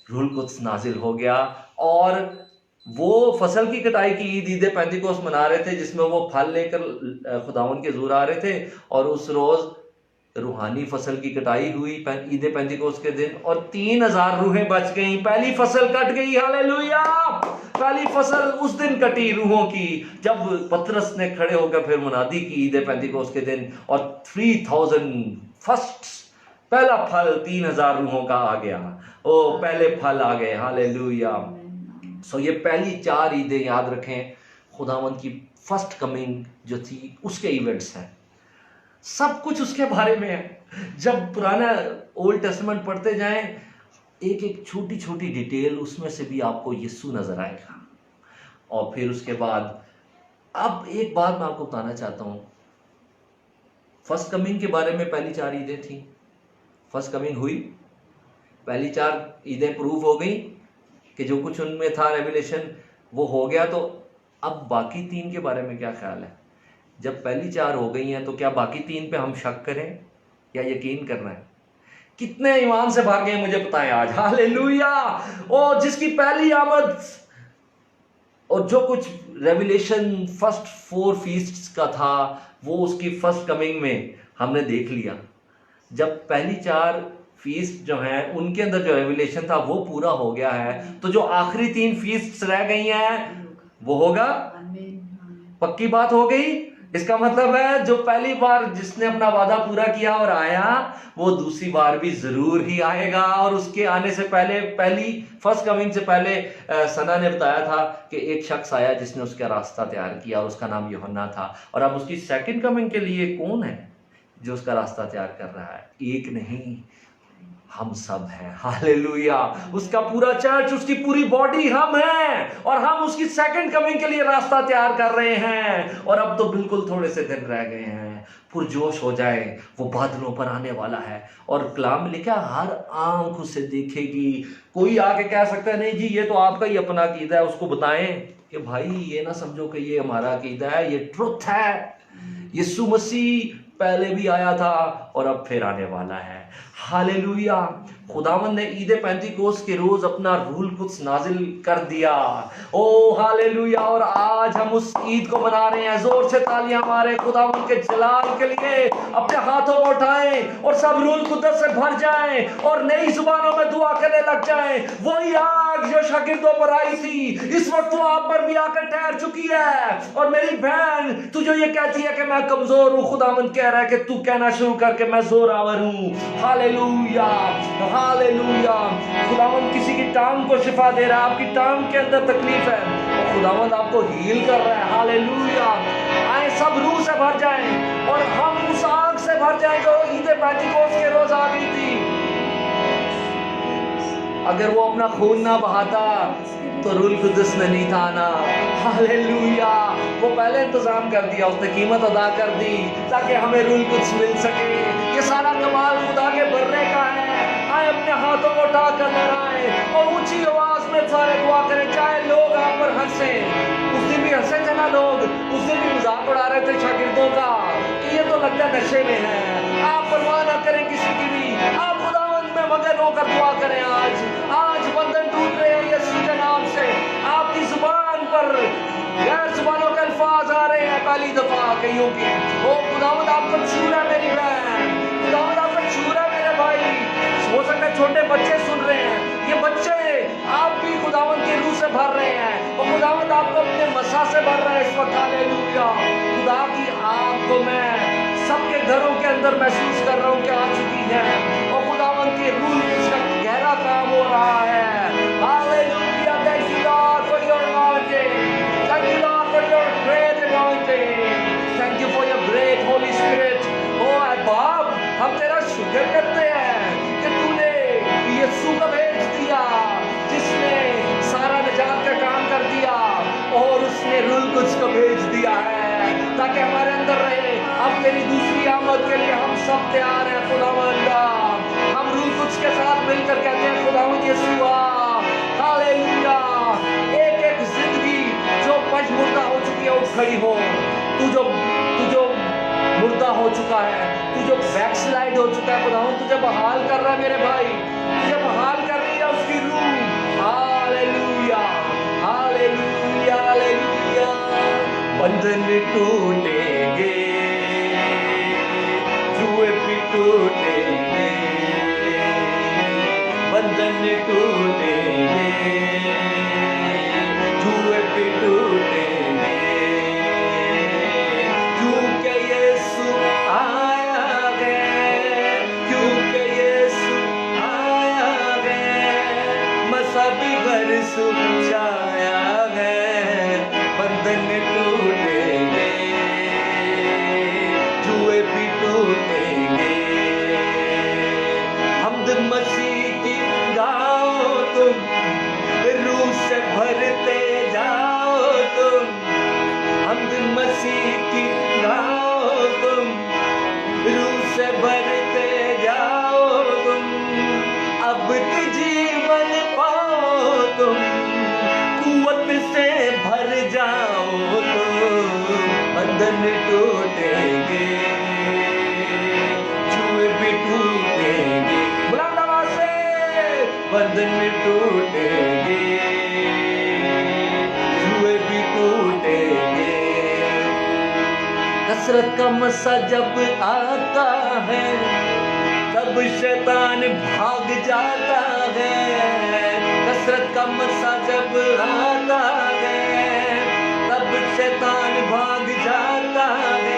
रूहुल कुद्स नाजिल हो गया। और वो फसल की कटाई की ईद पेंतीकोस्त मना रहे थे, जिसमें वो फल लेकर खुदावन के हुजूर आ रहे थे। और उस रोज रूहानी फसल की कटाई हुई ईद पेंतीकोस्त के दिन, और 3000 रूहें बच गईं। पहली फसल कट गई। हालेलुया। पहली फसल उस दिन कटी रूहों की, जब पतरस ने खड़े होकर फिर मुनादी की ईद पेंतीकोस्त के दिन, और 3000 फर्स्ट पहला फल 3000 रूहों का आ गया। ओ पहले फल आ गए। हालेलुया। सो ये पहली 4 ईदें याद रखें, खुदावंद की फर्स्ट कमिंग जो थी उसके इवेंट्स हैं। सब कुछ उसके बारे में है। जब पुराना ओल्ड टेस्टामेंट पढ़ते जाएं, एक एक छोटी छोटी डिटेल उसमें से भी आपको यीशु नजर आएगा। और फिर उसके बाद अब एक बात मैं आपको बताना चाहता हूं। फर्स्ट कमिंग के बारे में पहली 4 ईदें थी, फर्स्ट कमिंग हुई, पहली 4 ईदें प्रूव हो गई कि जो कुछ उनमें था रेवलेशन वो हो गया। तो अब बाकी 3 के बारे में क्या ख्याल है? जब पहली 4 हो गई हैं तो क्या बाकी 3 पे हम शक करें या यकीन करना है? कितने ईमान से भाग गए मुझे बताएं आज। हालेलुया। ओ जिसकी पहली आमद और जो कुछ रेवलेशन फर्स्ट 4 फीस्ट्स का था वो उसकी फर्स्ट कमिंग में हमने देख लिया। जब पहली 4 फीस्ट जो हैं उनके अंदर जो रेवलेशन था वो पूरा हो गया है, तो जो आखिरी 3 फीस्ट रह गई हैं वो होगा। पक्की बात हो गई। इसका मतलब है जो पहली बार जिसने अपना वादा पूरा किया और आया, वो दूसरी बार भी जरूर ही आएगा। और उसके आने से पहले, पहली फर्स्ट कमिंग से पहले सना ने बताया था कि एक शख्स आया जिसने उसका रास्ता तैयार किया और उसका नाम यूहन्ना था। और अब उसकी सेकंड कमिंग के लिए कौन है जो उसका रास्ता तैयार कर रहा है? एक नहीं, हम सब हैं। हालेलुया। उसका पूरा चर्च, उसकी पूरी बॉडी हम हैं, और हम उसकी सेकंड कमिंग के लिए रास्ता तैयार कर रहे हैं। और अब तो बिल्कुल थोड़े से दिन रह गए हैं, पुरजोश हो जाए, वो बादलों पर आने वाला है। और कलाम में लिखा, हर आंख उसे देखेगी। कोई आके कह सकता है नहीं जी ये तो आपका ही अपना अकीदा है, उसको बताएं कि भाई ये ना समझो कि ये हमारा अकीदा है, ये ट्रुथ है। यीशु मसीह पहले भी आया था और अब फिर आने वाला है। हालेलुया। खुदावंद ने ईद पेंतिकोस्त के रोज अपना रूल कुछ नाजिल कर दिया। ओ हालेलुया। और आज हम उस ईद को मना रहे हैं। जोर से तालियां मारे खुदावंद के जलाल के लिए। अपने हाथों को उठाएं और सब रूल कुदरत से भर जाएं और नई जुबानों में दुआ करने लग जाएं। वही आग जो शागिर्दों पर आई थी, इस वक्त वो आप पर भी आकर ठहर चुकी है। और मेरी बहन, तू जो ये कहती है कि मैं कमजोर हूं, खुदावंद कह रहा है कि तू कहना शुरू करके मैं जोरावर हूं। Hallelujah, hallelujah. खुदावंद किसी की टांग को शिफा दे रहा है, आपकी टांग के अंदर तकलीफ है और खुदावंद आपको हील कर रहा है। हालेलुया। आए सब रूह से भर जाएं और हम उस आग से भर जाएं जो ईद पेंतिकोस्त के रोज आ गई थी। अगर वो अपना खून ना बहाता तो रूल कुदस ने नहीं था आना। हालेलुया। वो पहले इंतजाम कर दिया, उसने कीमत अदा कर दी ताकि हमें रूल कुदस मिल सके। ये सारा कमाल खुदा के बर्रे का है। आए अपने हाथों को उठा कर लहराएं और ऊंची आवाज में सारे दुआ करें, चाहे लोग आप पर हंसे। उस दिन भी हंसे थे ना लोग, उस दिन भी मजाक उड़ा रहे थे शागिर्दों का कि ये तो लगता है नशे में है। आप परवाह ना करें किसी की भी, आप खुदावंद में मगन होकर दुआ करें। आज बंधन टूट रहे हैं यीशु के नाम से। आपकी जुबान पर गैर जुबानों के अल्फाज आ रहे हैं पहली दफा कईयों की। ओ खुदावंद आपको छू रहा है मेरी बहन, खुदावंद आपको छू रहा है मेरे भाई। हो सकता है छोटे बच्चे सुन रहे हैं, ये बच्चे आप भी खुदावंद के रूह से भर रहे हैं और खुदावंद आपको अपने मसा से भर रहा है इस वक्त। हालेलुया। खुदा की आग को मैं सबके घरों के अंदर महसूस कर रहा हूँ कि आ चुकी है और खुदावंद के रूह इसका गहरा काम हो रहा है। Hallelujah. Thank you Lord for your anointing. Thank you Lord for your great anointing. Thank you for your great Holy Spirit. Oh बाप, हम तेरा शुक्र करते हैं कि तूने यीशु को भेज दिया जिसने सारा निजात का काम कर दिया और उसने रूल कुछ को भेज दिया है ताकि हमारे अंदर रहे। अब तेरी दूसरी आमद के लिए हम सब तैयार हैं खुदावंद। हम रूल कुछ के साथ मिलकर कहते हैं खुदावंद यीशु आ। हालेलुया। एक एक जिंदगी जो पंच मुर्दा हो चुकी है उठ खड़ी हो। तू जो मुर्दा हो चुका है, तू जो बैकस्लाइड हो चुका है खुदावंद, तुझे बहाल कर रहा है मेरे भाई, तुझे बहाल कर रही है उसकी रूह। Hallelujah, hallelujah, hallelujah. बंधन टूटेंगे, जुए भी टूटेंगे, बंधन टूटेंगे, जुए भी टूटेंगे। क्योंकि यीशु आया है, क्योंकि यीशु आया है, मसा भी घर सुचाया है। बंधन टूटेंगे, जुए भी टूटेंगे। हमद मसीह की गाओ तुम, रूह से भरते जाओ तुम। हमद मसीह की गाओ तुम, रूह से भरते जाओ तुम। अब जीवन पाओ तुम, कुव्वत से भर जाओ तुम। बंधन टूटेंगे, जुए भी टूटेंगे। बुलंद आवाज से बंधन टूटेंगे, जुए भी टूटेंगे। कसरत का मसा जब आता है तब शैतान भाग जाता है। कसरत का मसा जब आता है तब शैतान भाग जाता है।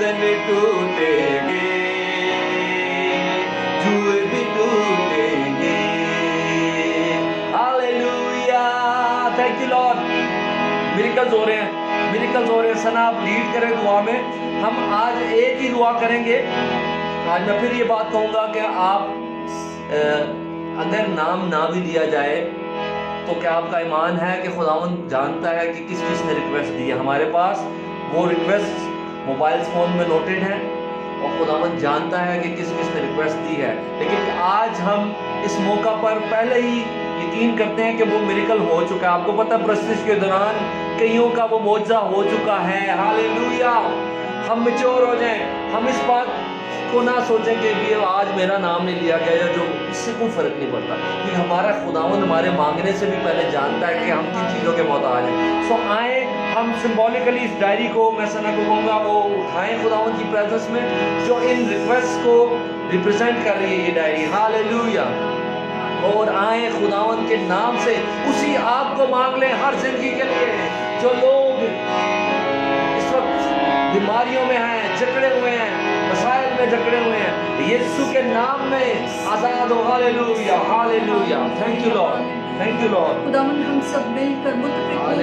वचन टूटेंगे, जुए भी टूटेंगे। Hallelujah, thank you Lord. Miracles हो रहे हैं, मिरेकल्स हो रहे हैं। सना आप लीड करें दुआ में। हम आज एक ही दुआ करेंगे। आज मैं फिर ये बात कहूंगा कि आप अगर नाम ना भी लिया जाए तो क्या आपका ईमान है कि खुदावंद जानता है कि किस किस ने रिक्वेस्ट दी है? हमारे पास वो रिक्वेस्ट मोबाइल फोन में नोटेड है और खुदावंद जानता है कि किस किस ने रिक्वेस्ट दी है। लेकिन आज हम इस मौका पर पहले ही यकीन करते हैं कि वो मिरेकल हो चुका है। आपको पता है प्रस्तुति के दौरान कईयों का वो मौजज़ा हो चुका है। हालेलुया। हम मैच्योर हो जाएं, हम इस बात को ना सोचें कि ये आज मेरा नाम नहीं लिया गया, जो इससे कोई फर्क नहीं पड़ता, क्योंकि हमारा खुदावंद हमारे मांगने से भी पहले जानता है कि हम किन चीज़ों के मोहताज हैं। सो आए हम सिंबॉलिकली इस डायरी को, मैं सना को कहूँगा, वो उठाएं खुदावंद की प्रेजेंस में, जो इन रिक्वेस्ट को रिप्रेजेंट कर रही है ये डायरी। हालेलुया। और आए खुदावंद के नाम से उसी आप को मांग लें हर जिंदगी के लिए। जो लोग इस वक्त बीमारियों में हैं, जकड़े हुए हैं, मसाइल में जकड़े हुए हैं, यीशु के नाम में आजाद हो। Hallelujah, hallelujah. Thank you Lord, thank you Lord. खुदावंद हम सब मिलकर मुत्तफिक होकर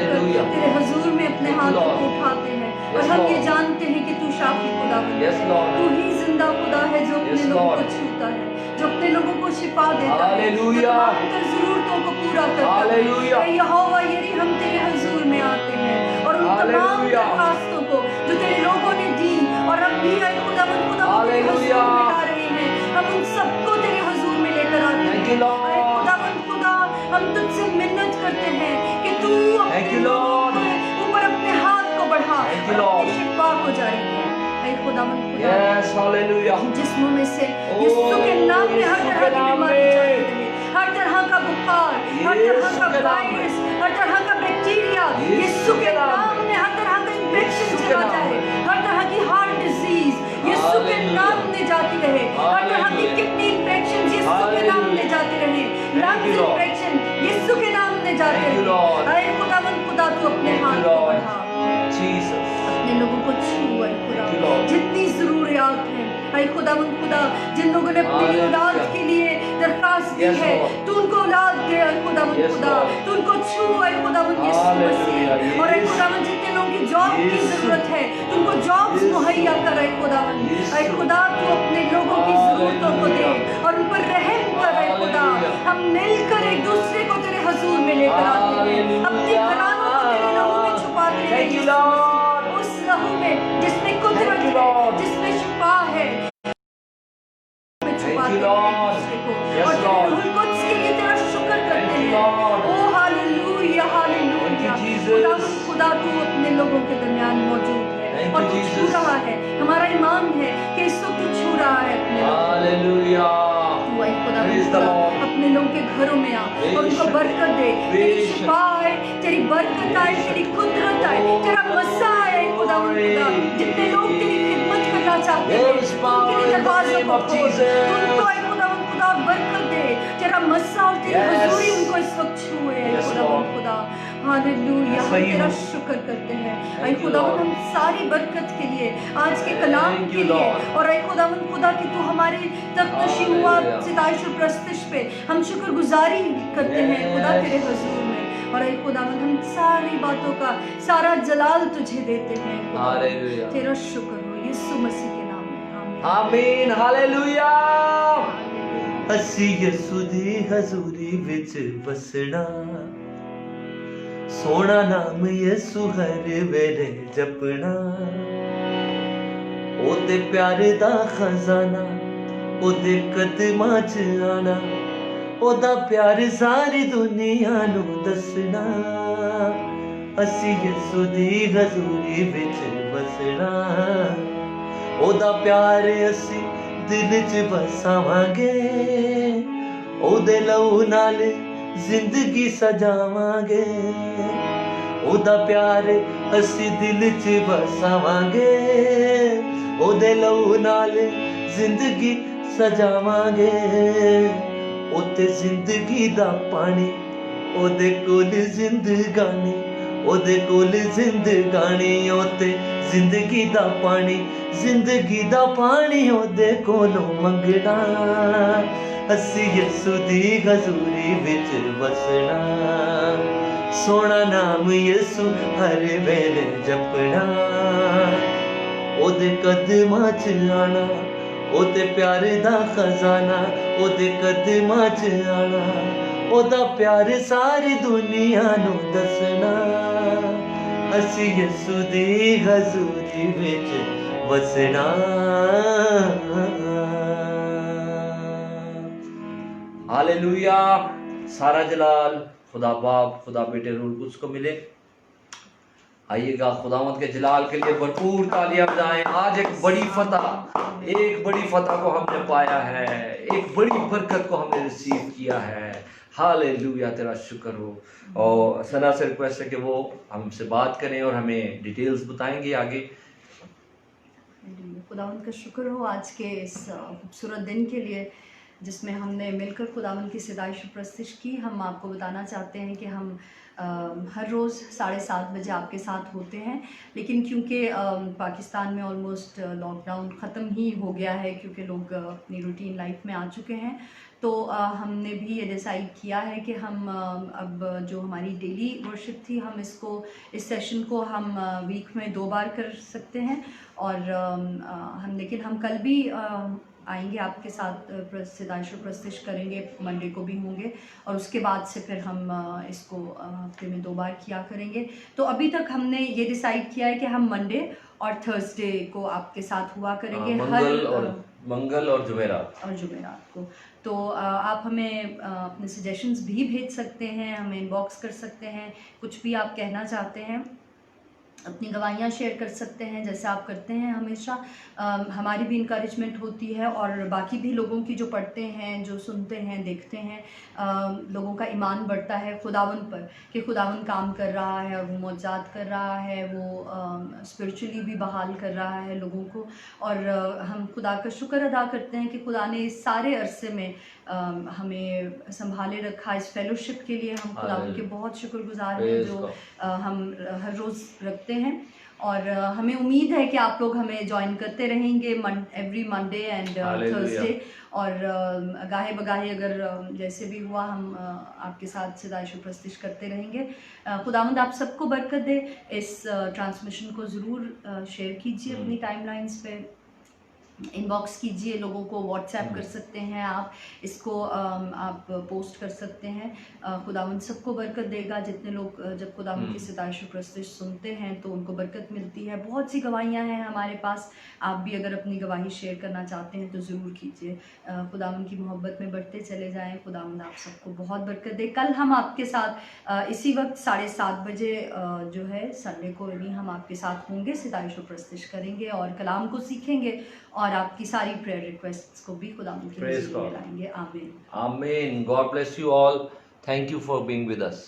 तेरे हुजूर में अपने हाथों को उठाते हैं और हम ये जानते हैं कि तू शाफी खुदावंद है। तू ही जिंदा खुदा है जो अपने लोगों को छूता है, जो अपने लोगों को शिफा देता है, जो तमाम जरूरतों को पूरा करता है। यहोवा यरी हम तेरे हुजूर में आते हैं और उन तमाम दरखास्तों को जो तेरे लोगों ने दी और अब भी खुदावंद तेरे हुजूर में ला रहे हैं, हम उन सबको तेरे हुजूर में लेकर आते हैं। खुदावंद खुदा, हम तुझसे मिन्नत करते हैं कि तू अपने लोगों के ऊपर अपने हाथ को बढ़ा और अपनी शिफा को जारी कर। खुदावंद खुदा, जिस्मों में से यीशु के नाम में हर तरह की बीमारी जाती रहे, हर तरह का बुखार, हर तरह का वायरस, हर तरह का बैक्टीरिया, यीशु के नाम में हर तरह का इन्फेक्शन चला जाए, हर तरह की हार्ट डिजीज यीशु के नाम में जाती रहे, हर तरह की किडनी इन्फेक्शन यीशु के नाम में जाती रहे, लंग्स इन्फेक्शन यीशु के नाम में जाते रहे। अरे खुदावंद खुदा, तू अपने हाथ को बढ़ा, अपने लोगों को छू। खुदा, जितनी जरूरियात है, अरे खुदावंद खुदा, जिन लोगों ने अपनी औलाद के लिए दरखास्त दी है, तू उनको औलाद दे खुदावंद खुदा, तू उनको छू खुदावंद यीशु मसीह। और खुदावंद जितने लोगों की जॉब की जरूरत है, तू उनको जॉब्स मुहैया कर खुदावंद। अरे खुदा, तू अपने लोगों की जरूरतों को दे और उन पर रहम कर खुदा। हम मिलकर एक दूसरे को तेरे हुजूर में लेकर आते हैं, अपनी घरानों को तेरे लहू में छुपाते हैं, उस लहू में जिसमें कुदरत है, जिसमें शिफा है, छुपाते हैं और तेरे कुद्स के लिए तेरा शुक्र करते हैं। ओ हालेलुया, हालेलुया। खुदा, तू अपने लोगों के दरमियान मौजूद है और तू छू रहा है। हमारा ईमान है कि इस वक्त तू छू रहा है अपने हालेलुया। खुदा, अपने लोगों के घरों में आ और उनको बरकत दे, तेरी शिफा आए, तेरी बरकत आए, तेरी कुदरत आए, तेरा मज़ा आए खुदा। जितने लोग तेरी खिदमत करना चाहते हैं, उनके दरवाज़ों को खोल, उनको खुदा बरकत दे, तेरा मज़ा और तेरी हुजूरी उनको इस वक्त छुए खुदा। हालेलुया, हम तेरा शुक्र करते हैं ऐ खुदावंद, हम सारी बरकत के लिए, आज के कलाम के लिए, और ऐ खुदावंद खुदा कि तू हमारे तक नशीब हुआ सिताइश और प्रस्तुश पे हम शुक्रगुजारी करते हैं खुदा तेरे हुजूर में। और ऐ खुदावंद, हम सारी बातों का सारा जलाल तुझे देते हैं। हालेलुया, तेरा शुक्र हो यीशु मसीह के नाम में, आमीन। हालेलुया। असी यीशु दी हजूरी विच बसना, सोना नाम यीशु हर वेले जपना, ओदे प्यार दा खजाना, ओदे कदमां च आना, ओदा प्यार सारी दुनिया नू दसना। असी यीशु दी हजूरी विच बसना, ओदा प्यार असी दिल च बसावांगे, ओदे लहू नाल जिंदगी सजावांगे, ओदा प्यार असी दिल च बसावांगे, ओदे लहू नाल जिंदगी सजावांगे। ओते जिंदगी दा पानी, ओदे कोल जिंदगानी, ओदे कोल जिंदगानी ओते जिंदगी दा पानी ओदे कोलों मंगना असी यसु दी हजूरी विच वसना सोना नाम यसु हर वेले जपना ओदे कदमां च आना ओदे प्यार दा खजाना ओदे कदमां च आना ओदा प्यार सारी दुनिया नू दसना असी यसु दी हजूरी विच वसना। हालेलुया। सारा जलाल खुदा बाप खुदा बेटे रूह कुद्स को मिले। आइएगा खुदावंत के जलाल के लिए भरपूर तालियां बजाएं। आज एक बड़ी फतह को हमने पाया है, एक बड़ी बरकत को हमने रिसीव किया है। हालेलुया, तेरा शुक्र हो। और सना से रिक्वेस्ट है कि वो हमसे बात करें और हमें डिटेल्स बताएंगे आगे। खुदावंत का शुक्र हो आज के इस खूबसूरत दिन के लिए जिसमें हमने मिलकर खुदावंत की सदाइश प्रस्तुत की। हम आपको बताना चाहते हैं कि हम हर रोज़ 7:30 बजे आपके साथ होते हैं, लेकिन क्योंकि पाकिस्तान में ऑलमोस्ट लॉकडाउन ख़त्म ही हो गया है, क्योंकि लोग अपनी रूटीन लाइफ में आ चुके हैं, तो हमने भी ये डिसाइड किया है कि हम अब जो हमारी डेली वर्शिप थी हम इस सेशन को हम वीक में 2 बार कर सकते हैं। और लेकिन हम कल भी आएंगे आपके साथ सदाइश प्रस्तुत करेंगे, मंडे को भी होंगे और उसके बाद से फिर हम इसको हफ्ते में 2 बार किया करेंगे। तो अभी तक हमने ये डिसाइड किया है कि हम मंडे और थर्सडे को आपके साथ हुआ करेंगे, मंगल और जुमेरात को। तो आप हमें अपने सजेशंस भी भेज सकते हैं, हमें इनबॉक्स कर सकते हैं, कुछ भी आप कहना चाहते हैं, अपनी गवाहियाँ शेयर कर सकते हैं जैसे आप करते हैं हमेशा। हमारी भी इंकरेजमेंट होती है और बाकी भी लोगों की जो पढ़ते हैं, जो सुनते हैं, देखते हैं, लोगों का ईमान बढ़ता है खुदावन पर कि खुदावन काम कर रहा है और वो मौजाद कर रहा है, वो स्पिरिचुअली भी बहाल कर रहा है लोगों को। और हम खुदा का शुक्र अदा करते हैं कि खुदा ने इस सारे अरसे में हमें संभाले रखा। इस फेलोशिप के लिए हम खुदावन के बहुत शुक्रगुजार हैं जो हम हर रोज़ रखते हैं। और हमें उम्मीद है कि आप लोग हमें ज्वाइन करते रहेंगे एवरी मंडे एंड थर्सडे। और गाहे बगाहे अगर जैसे भी हुआ हम आपके साथ सदाइश प्रस्तुत करते रहेंगे। खुदावंद आप सबको बरकत दे। इस ट्रांसमिशन को ज़रूर शेयर कीजिए अपनी टाइमलाइंस पे, इनबॉक्स कीजिए, लोगों को व्हाट्सएप कर सकते हैं, आप इसको आप पोस्ट कर सकते हैं। खुदावंद सबको बरकत देगा। जितने लोग जब खुदावंद की सदाइश प्रस्तुत सुनते हैं तो उनको बरकत मिलती है। बहुत सी गवाहियाँ हैं हमारे पास, आप भी अगर अपनी गवाही शेयर करना चाहते हैं तो ज़रूर कीजिए। खुदावंद की मोहब्बत में बढ़ते चले जाएँ। खुदावंद आप सबको बहुत बरकत दे। कल हम आपके साथ इसी वक्त 7:30 बजे जो है संडे को भी हम आपके साथ होंगे, सदाइश प्रस्तुत करेंगे और कलाम को सीखेंगे और आपकी सारी प्रेयर रिक्वेस्ट्स को भी खुदावंद की हुजूर में लाएंगे। आमीन। आमीन। God bless you all. Thank you for being with us.